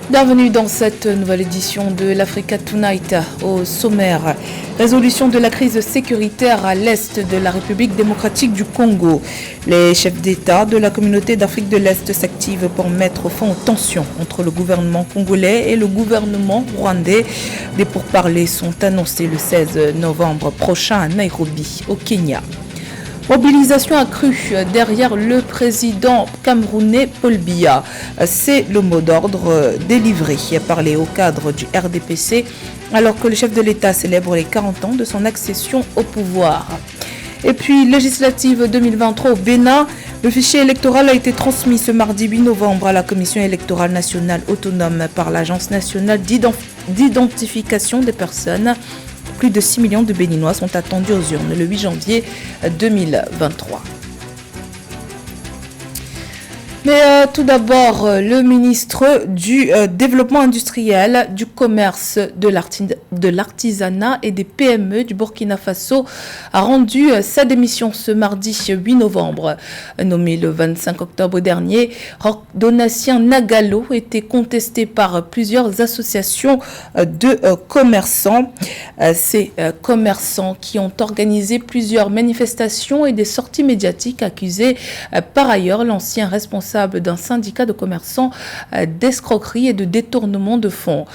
Bienvenue dans cette nouvelle édition de l'Africa Tonight. Au sommaire, résolution de la crise sécuritaire à l'est de la République démocratique du Congo. Les chefs d'État de la communauté d'Afrique de l'Est s'activent pour mettre fin aux tensions entre le gouvernement congolais et le gouvernement rwandais. Des pourparlers sont annoncés le 16 novembre prochain à Nairobi, au Kenya. Mobilisation accrue derrière le président camerounais Paul Biya. C'est le mot d'ordre délivré par les hauts cadres du RDPC alors que le chef de l'État célèbre les 40 ans de son accession au pouvoir. Et puis, législative 2023 au Bénin, le fichier électoral a été transmis ce mardi 8 novembre à la Commission électorale nationale autonome par l'Agence nationale d'identification des personnes. Plus de 6 millions de Béninois sont attendus aux urnes le 8 janvier 2023. Mais tout d'abord, le ministre du Développement industriel, du commerce, de l'artisanat et des PME du Burkina Faso a rendu sa démission ce mardi 8 novembre. Nommé le 25 octobre dernier, Donatien Nagalo était contesté par plusieurs associations de commerçants. Ces commerçants qui ont organisé plusieurs manifestations et des sorties médiatiques accusés par ailleurs l'ancien responsable d'un syndicat de commerçants d'escroquerie et de détournement de fonds.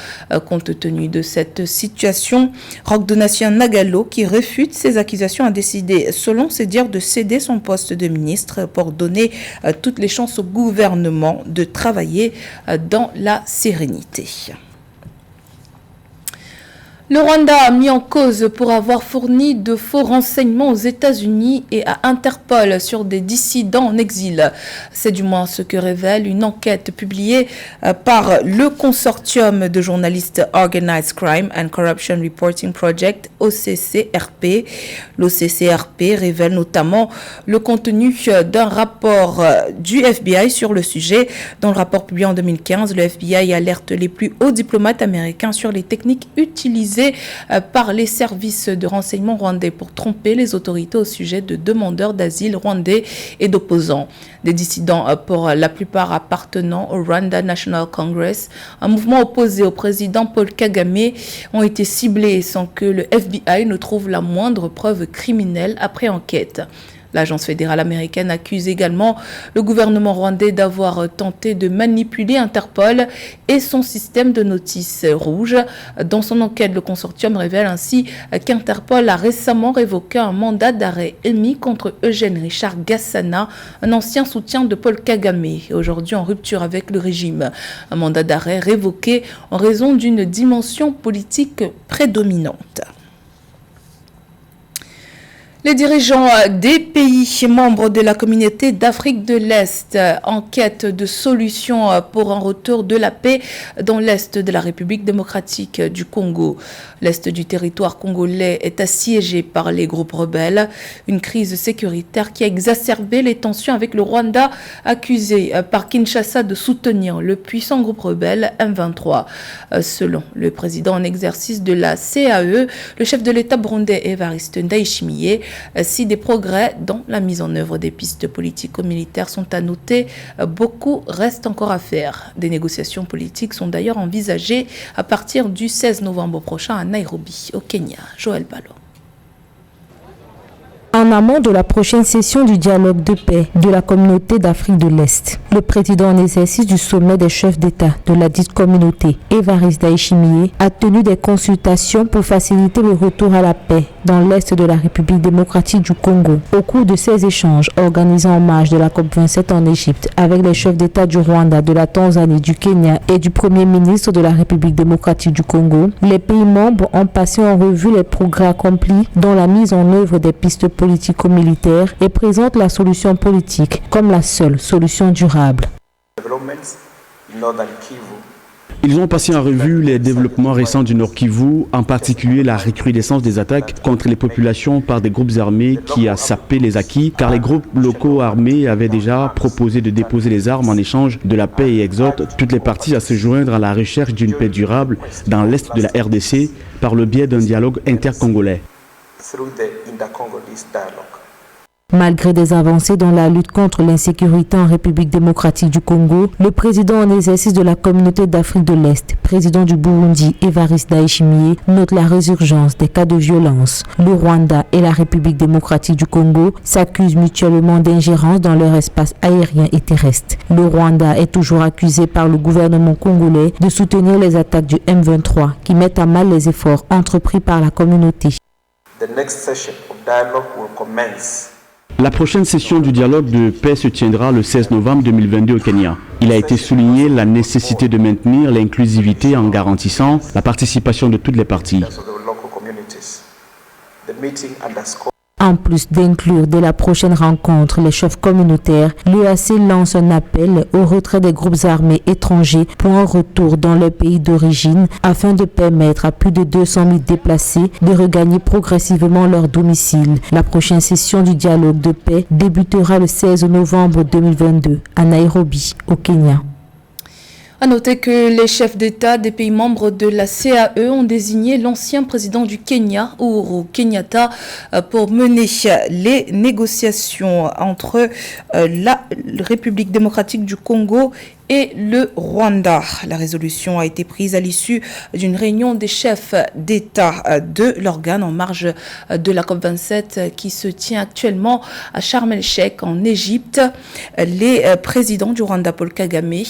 Compte tenu de cette situation, Donatien Nagalo, qui réfute ces accusations, a décidé, selon ses dires, de céder son poste de ministre pour donner toutes les chances au gouvernement de travailler dans la sérénité. Le Rwanda a mis en cause pour avoir fourni de faux renseignements aux États-Unis et à Interpol sur des dissidents en exil. C'est du moins ce que révèle une enquête publiée par le consortium de journalistes Organized Crime and Corruption Reporting Project, OCCRP. L'OCCRP révèle notamment le contenu d'un rapport du FBI sur le sujet. Dans le rapport publié en 2015, le FBI alerte les plus hauts diplomates américains sur les techniques utilisées par les services de renseignement rwandais pour tromper les autorités au sujet de demandeurs d'asile rwandais et d'opposants. Des dissidents, pour la plupart appartenant au Rwanda National Congress, un mouvement opposé au président Paul Kagame, ont été ciblés sans que le FBI ne trouve la moindre preuve criminelle après enquête. L'agence fédérale américaine accuse également le gouvernement rwandais d'avoir tenté de manipuler Interpol et son système de notices rouges. Dans son enquête, le consortium révèle ainsi qu'Interpol a récemment révoqué un mandat d'arrêt émis contre Eugène Richard Gassana, un ancien soutien de Paul Kagame, aujourd'hui en rupture avec le régime. Un mandat d'arrêt révoqué en raison d'une dimension politique prédominante. Les dirigeants des pays membres de la communauté d'Afrique de l'Est en quête de solutions pour un retour de la paix dans l'Est de la République démocratique du Congo. L'Est du territoire congolais est assiégé par les groupes rebelles. Une crise sécuritaire qui a exacerbé les tensions avec le Rwanda, accusé par Kinshasa de soutenir le puissant groupe rebelle M23. Selon le président en exercice de la CAE, le chef de l'État burundais Evariste Ndayishimiye, si des progrès dans la mise en œuvre des pistes politico-militaires sont à noter, beaucoup reste encore à faire. Des négociations politiques sont d'ailleurs envisagées à partir du 16 novembre prochain à Nairobi, au Kenya. Joël Ballot. En amont de la prochaine session du dialogue de paix de la communauté d'Afrique de l'Est, le président en exercice du sommet des chefs d'État de la dite communauté, Evariste Ndayishimiye, a tenu des consultations pour faciliter le retour à la paix dans l'Est de la République démocratique du Congo. Au cours de ces échanges organisés en marge de la COP27 en Égypte avec les chefs d'État du Rwanda, de la Tanzanie, du Kenya et du Premier ministre de la République démocratique du Congo, les pays membres ont passé en revue les progrès accomplis dans la mise en œuvre des pistes politico-militaires et présentent la solution politique comme la seule solution durable. Ils ont passé en revue les développements récents du Nord Kivu, en particulier la recrudescence des attaques contre les populations par des groupes armés qui a sapé les acquis, car les groupes locaux armés avaient déjà proposé de déposer les armes en échange de la paix et exhortent toutes les parties à se joindre à la recherche d'une paix durable dans l'Est de la RDC par le biais d'un dialogue intercongolais. Malgré des avancées dans la lutte contre l'insécurité en République démocratique du Congo, le président en exercice de la communauté d'Afrique de l'Est, président du Burundi, Évariste Ndayishimiye, note la résurgence des cas de violence. Le Rwanda et la République démocratique du Congo s'accusent mutuellement d'ingérence dans leur espace aérien et terrestre. Le Rwanda est toujours accusé par le gouvernement congolais de soutenir les attaques du M23 qui mettent à mal les efforts entrepris par la communauté. The next session of dialogue will commence. La prochaine session du dialogue de paix se tiendra le 16 novembre 2022 au Kenya. Il a été souligné la nécessité de maintenir l'inclusivité en garantissant la participation de toutes les parties. En plus d'inclure dès la prochaine rencontre les chefs communautaires, l'UAC lance un appel au retrait des groupes armés étrangers pour un retour dans leur pays d'origine afin de permettre à plus de 200 000 déplacés de regagner progressivement leur domicile. La prochaine session du dialogue de paix débutera le 16 novembre 2022 à Nairobi, au Kenya. À noter que les chefs d'État des pays membres de la CAE ont désigné l'ancien président du Kenya, Uhuru Kenyatta, pour mener les négociations entre la République démocratique du Congo et le Rwanda. La résolution a été prise à l'issue d'une réunion des chefs d'État de l'organe en marge de la COP27 qui se tient actuellement à Sharm el-Sheikh en Égypte. Les présidents du Rwanda Paul Kagame,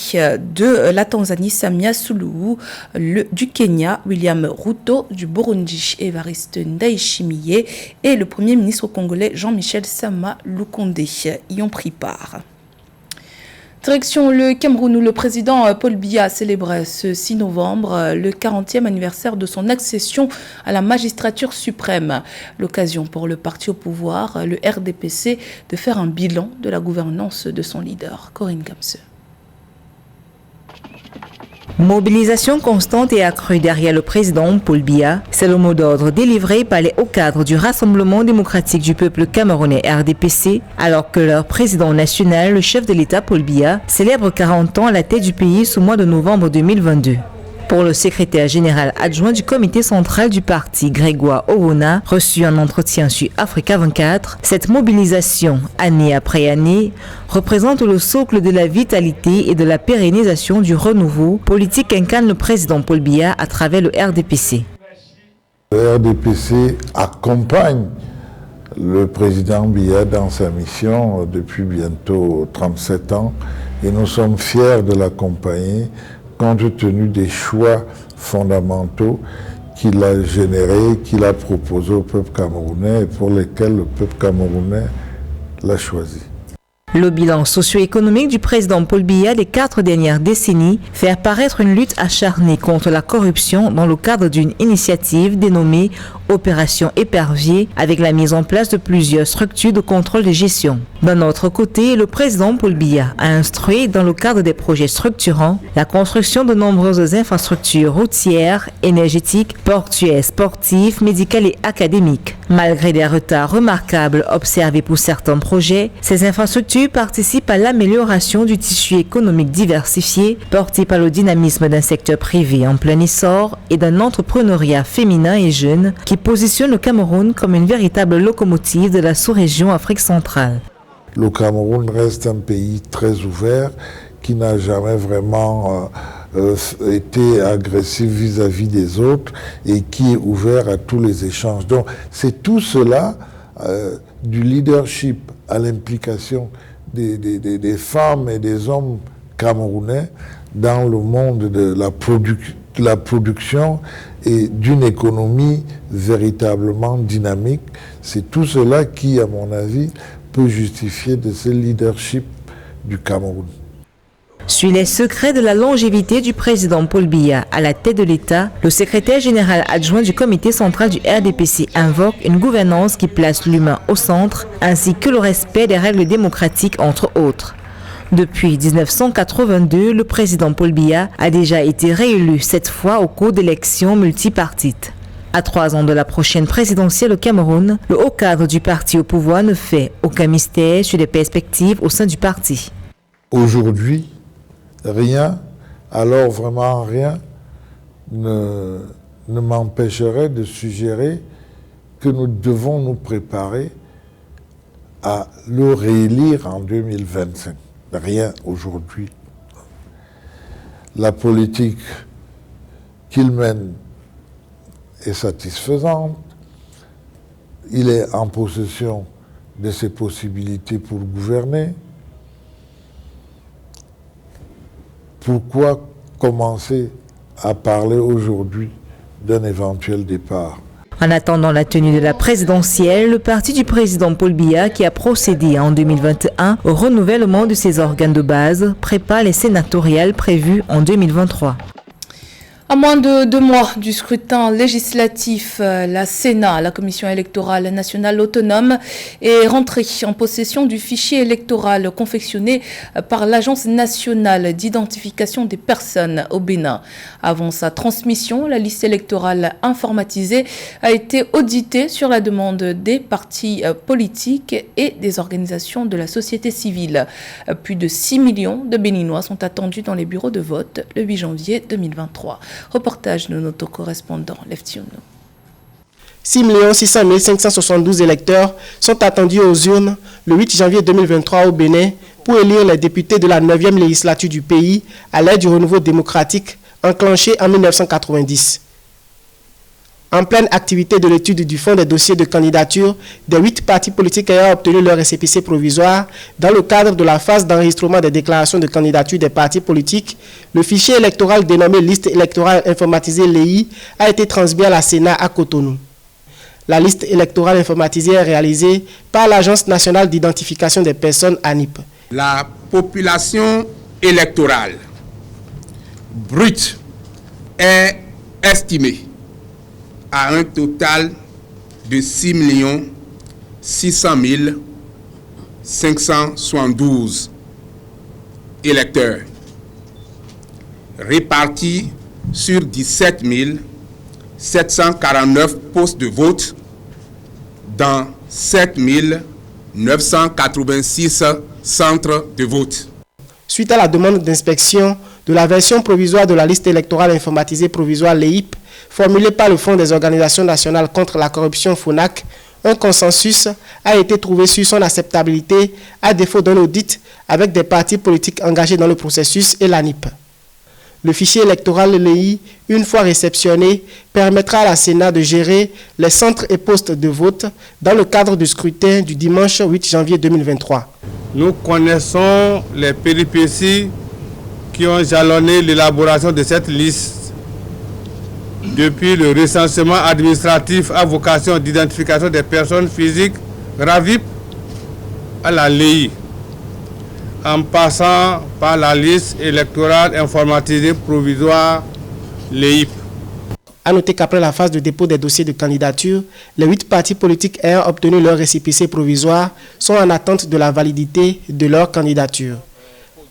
de la Tanzanie Samia Suluhu, du Kenya William Ruto, du Burundi Évariste Ndayishimiye et le Premier ministre congolais Jean-Michel Sama Lukonde y ont pris part. Direction le Cameroun où le président Paul Biya célébrait ce 6 novembre le 40e anniversaire de son accession à la magistrature suprême. L'occasion pour le parti au pouvoir, le RDPC, de faire un bilan de la gouvernance de son leader, Corinne Gamse. Mobilisation constante et accrue derrière le président Paul Biya, c'est le mot d'ordre délivré par les hauts cadres du Rassemblement démocratique du peuple camerounais RDPC, alors que leur président national, le chef de l'État Paul Biya, célèbre 40 ans à la tête du pays ce mois de novembre 2022. Pour le secrétaire général adjoint du comité central du parti, Grégoire Owona, reçu en entretien sur Africa 24, cette mobilisation, année après année, représente le socle de la vitalité et de la pérennisation du renouveau politique qu'incarne le président Paul Biya à travers le RDPC. Le RDPC accompagne le président Biya dans sa mission depuis bientôt 37 ans et nous sommes fiers de l'accompagner compte tenu des choix fondamentaux qu'il a générés, qu'il a proposés au peuple camerounais et pour lesquels le peuple camerounais l'a choisi. Le bilan socio-économique du président Paul Biya des 4 dernières décennies fait apparaître une lutte acharnée contre la corruption dans le cadre d'une initiative dénommée Opération Épervier avec la mise en place de plusieurs structures de contrôle de gestion. D'un autre côté, le président Paul Biya a instruit dans le cadre des projets structurants la construction de nombreuses infrastructures routières, énergétiques, portuaires, sportives, médicales et académiques. Malgré des retards remarquables observés pour certains projets, ces infrastructures participent à l'amélioration du tissu économique diversifié porté par le dynamisme d'un secteur privé en plein essor et d'un entrepreneuriat féminin et jeune qui positionne le Cameroun comme une véritable locomotive de la sous-région Afrique centrale. Le Cameroun reste un pays très ouvert qui n'a jamais vraiment été agressif vis-à-vis des autres et qui est ouvert à tous les échanges. Donc c'est tout cela, du leadership à l'implication des femmes et des hommes camerounais dans le monde de la production et d'une économie véritablement dynamique. C'est tout cela qui, à mon avis, peut justifier de ce leadership du Cameroun. Sur les secrets de la longévité du président Paul Biya à la tête de l'État, le secrétaire général adjoint du comité central du RDPC invoque une gouvernance qui place l'humain au centre, ainsi que le respect des règles démocratiques entre autres. Depuis 1982, le président Paul Biya a déjà été réélu 7 fois au cours d'élections multipartites. À 3 ans de la prochaine présidentielle au Cameroun, le haut cadre du parti au pouvoir ne fait aucun mystère sur les perspectives au sein du parti. Aujourd'hui, rien, alors vraiment rien, ne m'empêcherait de suggérer que nous devons nous préparer à le réélire en 2025. Rien aujourd'hui. La politique qu'il mène est satisfaisante. Il est en possession de ses possibilités pour gouverner. Pourquoi commencer à parler aujourd'hui d'un éventuel départ? En attendant la tenue de la présidentielle, le parti du président Paul Biya, qui a procédé en 2021 au renouvellement de ses organes de base, prépare les sénatoriales prévues en 2023. À moins de 2 mois du scrutin législatif, la Sénat, la Commission électorale nationale autonome, est rentrée en possession du fichier électoral confectionné par l'Agence nationale d'identification des personnes au Bénin. Avant sa transmission, la liste électorale informatisée a été auditée sur la demande des partis politiques et des organisations de la société civile. Plus de 6 millions de Béninois sont attendus dans les bureaux de vote le 8 janvier 2023. Reportage de notre correspondant Leftiono. 6 600 572 électeurs sont attendus aux urnes le 8 janvier 2023 au Bénin pour élire les députés de la 9e législature du pays à l'ère du renouveau démocratique enclenché en 1990. En pleine activité de l'étude du fond des dossiers de candidature des 8 partis politiques ayant obtenu leur récépissé provisoire, dans le cadre de la phase d'enregistrement des déclarations de candidature des partis politiques, le fichier électoral dénommé Liste électorale informatisée LEI a été transmis à la Sénat à Cotonou. La liste électorale informatisée est réalisée par l'Agence nationale d'identification des personnes ANIP. La population électorale brute est estimée à un total de 6 600 572 électeurs, répartis sur 17 749 postes de vote dans 7 986 centres de vote. Suite à la demande d'inspection de la version provisoire de la liste électorale informatisée provisoire LEIP, formulée par le Fonds des organisations nationales contre la corruption FONAC, un consensus a été trouvé sur son acceptabilité à défaut d'un audit avec des partis politiques engagés dans le processus et l'ANIP. Le fichier électoral LEI, une fois réceptionné, permettra à la Sénat de gérer les centres et postes de vote dans le cadre du scrutin du dimanche 8 janvier 2023. Nous connaissons les péripéties qui ont jalonné l'élaboration de cette liste. Depuis le recensement administratif à vocation d'identification des personnes physiques, RAVIP, à la LEI, en passant par la liste électorale informatisée provisoire LEIP. A noter qu'après la phase de dépôt des dossiers de candidature, les 8 partis politiques ayant obtenu leur récépissé provisoire sont en attente de la validité de leur candidature.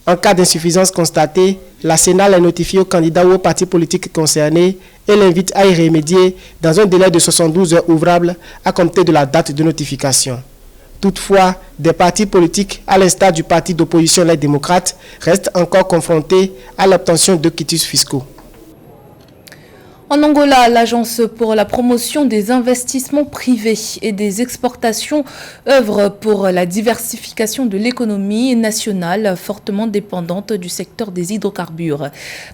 En cas d'insuffisance constatée, la Sénat les notifie aux candidats ou aux partis politiques concernés et l'invite à y remédier dans un délai de 72 heures ouvrables à compter de la date de notification. Toutefois, des partis politiques, à l'instar du parti d'opposition Les Démocrates, restent encore confrontés à l'obtention de quitus fiscaux. En Angola, l'Agence pour la promotion des investissements privés et des exportations œuvre pour la diversification de l'économie nationale fortement dépendante du secteur des hydrocarbures.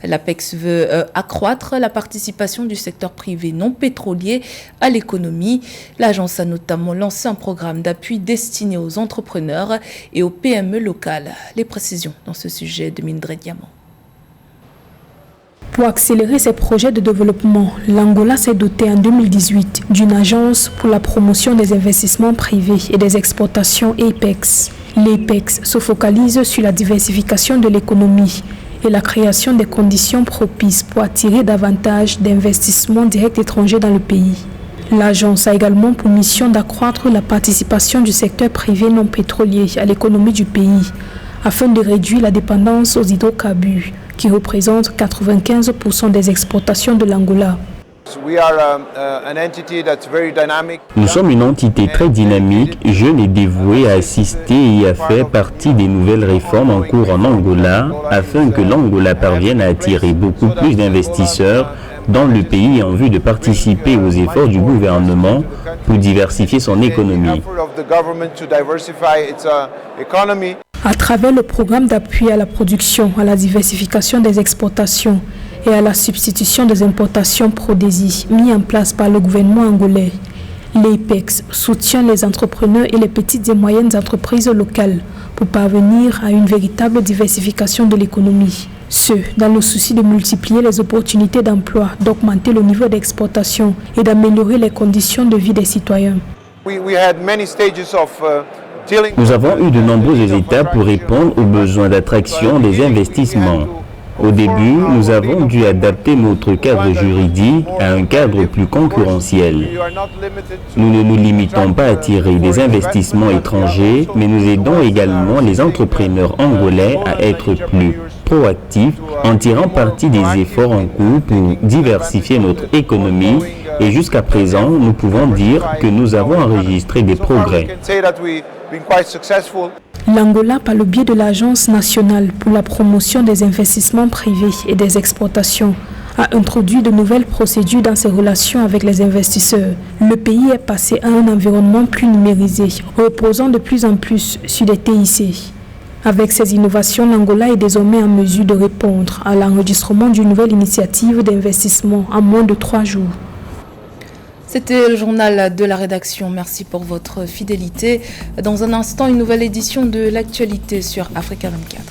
L'APEX veut accroître la participation du secteur privé non pétrolier à l'économie. L'agence a notamment lancé un programme d'appui destiné aux entrepreneurs et aux PME locales. Les précisions dans ce sujet de Mindre Diamant. Pour accélérer ses projets de développement, l'Angola s'est doté en 2018 d'une agence pour la promotion des investissements privés et des exportations APEX. L'APEX se focalise sur la diversification de l'économie et la création des conditions propices pour attirer davantage d'investissements directs étrangers dans le pays. L'agence a également pour mission d'accroître la participation du secteur privé non pétrolier à l'économie du pays, afin de réduire la dépendance aux hydrocarbures, qui représentent 95% des exportations de l'Angola. Nous sommes une entité très dynamique, jeune et dévouée à assister et à faire partie des nouvelles réformes en cours en Angola, afin que l'Angola parvienne à attirer beaucoup plus d'investisseurs dans le pays en vue de participer aux efforts du gouvernement pour diversifier son économie. À travers le programme d'appui à la production, à la diversification des exportations et à la substitution des importations Prodesi mis en place par le gouvernement angolais, l'APEX soutient les entrepreneurs et les petites et moyennes entreprises locales pour parvenir à une véritable diversification de l'économie. Ce, dans le souci de multiplier les opportunités d'emploi, d'augmenter le niveau d'exportation et d'améliorer les conditions de vie des citoyens. Nous avons eu de nombreuses étapes pour répondre aux besoins d'attraction des investissements. Au début, nous avons dû adapter notre cadre juridique à un cadre plus concurrentiel. Nous ne nous limitons pas à attirer des investissements étrangers, mais nous aidons également les entrepreneurs angolais à être plus proactifs en tirant parti des efforts en cours pour diversifier notre économie. Et jusqu'à présent, nous pouvons dire que nous avons enregistré des progrès. L'Angola, par le biais de l'Agence nationale pour la promotion des investissements privés et des exportations, a introduit de nouvelles procédures dans ses relations avec les investisseurs. Le pays est passé à un environnement plus numérisé, reposant de plus en plus sur des TIC. Avec ces innovations, l'Angola est désormais en mesure de répondre à l'enregistrement d'une nouvelle initiative d'investissement en moins de 3 jours. C'était le journal de la rédaction. Merci pour votre fidélité. Dans un instant, une nouvelle édition de l'actualité sur Africa 24.